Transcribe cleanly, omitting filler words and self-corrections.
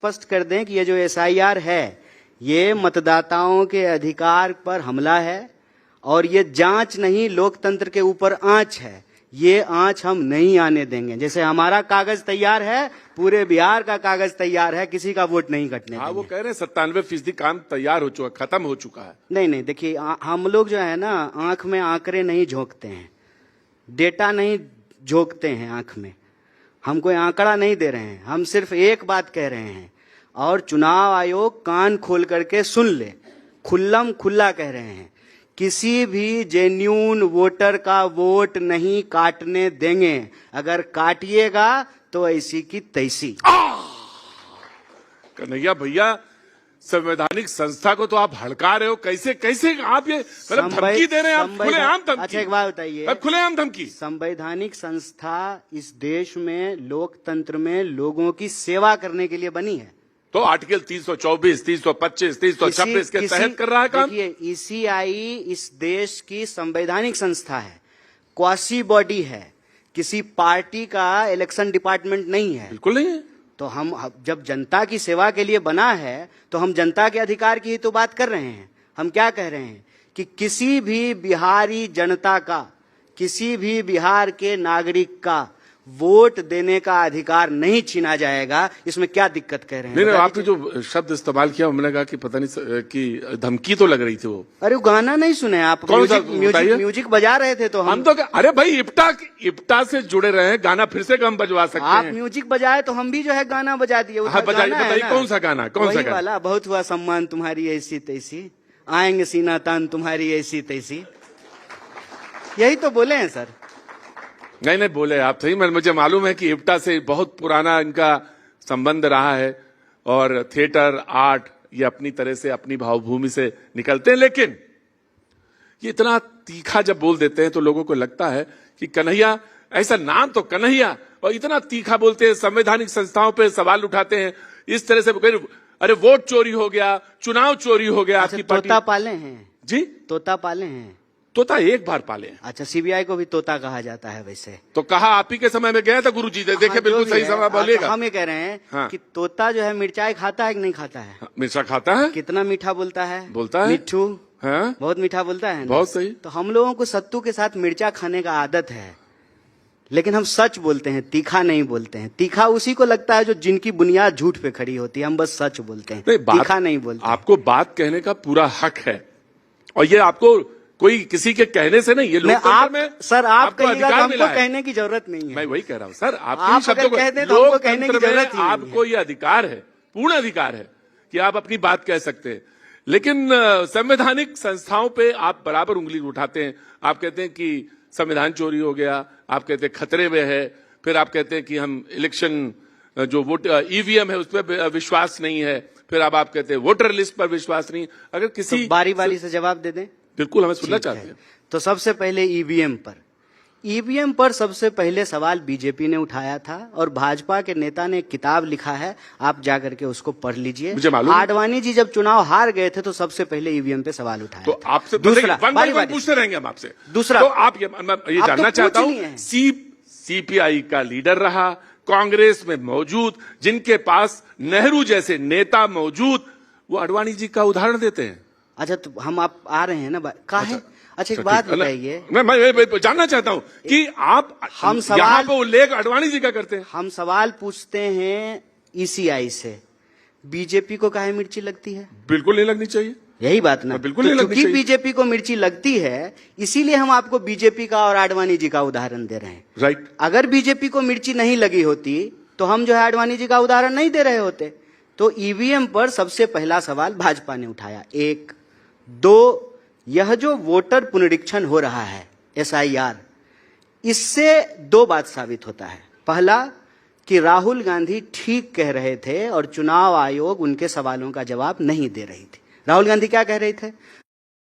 स्पष्ट कर दें कि ये जो एसआईआर है ये मतदाताओं के अधिकार पर हमला है और ये जांच नहीं, लोकतंत्र के ऊपर आंच है। ये आंच हम नहीं आने देंगे। जैसे हमारा कागज तैयार है, पूरे बिहार का कागज तैयार है, किसी का वोट नहीं कटने देंगे। वो कह रहे हैं 97% काम तैयार हो चुका, खत्म हो चुका है। नहीं, देखिए हम लोग जो है ना, आंख में आंकड़े नहीं झोंकते हैं, डेटा नहीं झोंकते हैं आंख में। हम कोई आंकड़ा नहीं दे रहे हैं, हम सिर्फ एक बात कह रहे हैं और चुनाव आयोग कान खोल करके सुन ले, खुल्लम खुल्ला कह रहे हैं, किसी भी जेन्यून वोटर का वोट नहीं काटने देंगे। अगर काटिएगा तो ऐसी की तैसी। कन्हैया भैया, संवैधानिक संस्था को तो आप हड़का रहे हो। कैसे कैसे आप ये मतलब धमकी दे रहे हैं आप? खुलेआम धमकी। अच्छा एक बात बताइए, खुलेआम धमकी। संवैधानिक संस्था इस देश में, लोकतंत्र में लोगों की सेवा करने के लिए बनी है। तो आर्टिकल 324, 325, 326 के तहत कर रहा है काम। देखिए, ईसीआई इस देश की संवैधानिक संस्था है, क्वासी बॉडी है, किसी पार्टी का इलेक्शन डिपार्टमेंट नहीं है। बिल्कुल नहीं है। तो हम जब जनता की सेवा के लिए बना है तो हम जनता के अधिकार की ही तो बात कर रहे हैं। हम क्या कह रहे हैं कि किसी भी बिहारी जनता का, किसी भी बिहार के नागरिक का वोट देने का अधिकार नहीं छीना जाएगा। इसमें क्या दिक्कत कह रहे हैं? नहीं, आपने जो शब्द इस्तेमाल किया, मैंने कहा कि पता नहीं कि धमकी तो लग रही थी वो। अरे गाना नहीं सुने आप? म्यूजिक बजा रहे थे तो हम तो अरे भाई, इप्टा से जुड़े रहे हैं, गाना फिर से हम बजवा सकते हैं। आप म्यूजिक बजाए तो हम भी जो है गाना बजा दिए। हाँ, बताइए कौन सा गाना? कौन सा गाना वाला? बहुत हुआ सम्मान तुम्हारी ऐसी तैसी, आएंगे सीना तान तुम्हारी ऐसी तैसी। यही तो बोले हैं सर। नहीं बोले आप सही। मुझे मालूम है कि इप्टा से बहुत पुराना इनका संबंध रहा है और थिएटर आर्ट ये अपनी तरह से अपनी भावभूमि से निकलते हैं, लेकिन ये इतना तीखा जब बोल देते हैं तो लोगों को लगता है कि कन्हैया, ऐसा नाम तो कन्हैया, और इतना तीखा बोलते हैं, संवैधानिक संस्थाओं पे सवाल उठाते हैं इस तरह से। अरे वोट चोरी हो गया, चुनाव चोरी हो गया। आपकी पार्टी तोता पाले हैं जी? तोता पाले हैं? तोता एक बार पाले हैं। अच्छा, सीबीआई को भी तोता कहा जाता है वैसे? तो कहा आप ही के समय में गया था गुरुजी ने। देखे बिल्कुल सही समय बोलेगा। हम ये कह रहे हैं कि तोता जो है मिर्चाई खाता है कि नहीं खाता है? मिर्चा खाता है। कितना मीठा बोलता है? बोलता है मिट्ठू। हाँ? बहुत मीठा बोलता है ना? बहुत सही। तो हम लोगों को सत्तू के साथ मिर्चा खाने का आदत है, लेकिन हम सच बोलते हैं, तीखा नहीं बोलते हैं। तीखा उसी को लगता है जो जिनकी बुनियाद झूठ पे खड़ी होती है। हम बस सच बोलते हैं, तीखा नहीं बोलते। आपको बात कहने का पूरा हक है और ये आपको कोई किसी के कहने से नहीं, ये लोकतंत्र में सर आप कहिएगा तो हमको कहने की जरूरत नहीं है। मैं वही कह रहा हूं सर, आप शब्दों को कहते हैं तो हमको कहने की जरूरत ही नहीं है। आपको ये अधिकार है, पूर्ण अधिकार है कि आप अपनी बात कह सकते हैं, लेकिन संवैधानिक संस्थाओं पे आप बराबर उंगली उठाते हैं। आप कहते हैं कि संविधान चोरी हो गया, आप कहते हैं खतरे में है, फिर आप कहते हैं कि हम इलेक्शन जो वोट ईवीएम है उस पर विश्वास नहीं है, फिर अब आप कहते हैं वोटर लिस्ट पर विश्वास नहीं। अगर किसी बारी बारी से जवाब दे दें। बिल्कुल, हमें सुनना चाहते हैं। तो सबसे पहले ईवीएम पर सबसे पहले सवाल बीजेपी ने उठाया था और भाजपा के नेता ने एक किताब लिखा है, आप जाकर के उसको पढ़ लीजिए। मुझे मालूम, आडवाणी जी जब चुनाव हार गए थे तो सबसे पहले ईवीएम पे सवाल उठाया। तो आपसे दूसरा पूछते रहेंगे हम आपसे। दूसरा, तो आप ये जानना चाहता हूं, सीपीआई का लीडर रहा, कांग्रेस में मौजूद, जिनके पास नेहरू जैसे नेता मौजूद, वो आडवाणी जी का उदाहरण देते हैं। अच्छा, तो हम आप आ रहे हैं ना है? अच्छा, एक बात बताइए, मैं जानना चाहता हूं कि आप हम यहाँ पे उल्लेख आडवाणी जी का करते हैं। हम सवाल पूछते हैं ईसीआई से, बीजेपी को काहे मिर्ची लगती है? बिल्कुल नहीं लगनी चाहिए। यही बात ना? बिल्कुल नहीं लगनी चाहिए। बीजेपी को मिर्ची लगती है, इसीलिए हम आपको बीजेपी का और आडवाणी जी का उदाहरण दे रहे हैं। राइट। अगर बीजेपी को मिर्ची नहीं लगी होती तो हम जो है आडवाणी जी का उदाहरण नहीं दे रहे होते। तो ईवीएम पर सबसे पहला सवाल भाजपा ने उठाया। 1, 2, यह जो वोटर पुनरीक्षण हो रहा है एसआईआर, इससे 2 बात साबित होता है। पहला कि राहुल गांधी ठीक कह रहे थे और चुनाव आयोग उनके सवालों का जवाब नहीं दे रही थी। राहुल गांधी क्या कह रहे थे?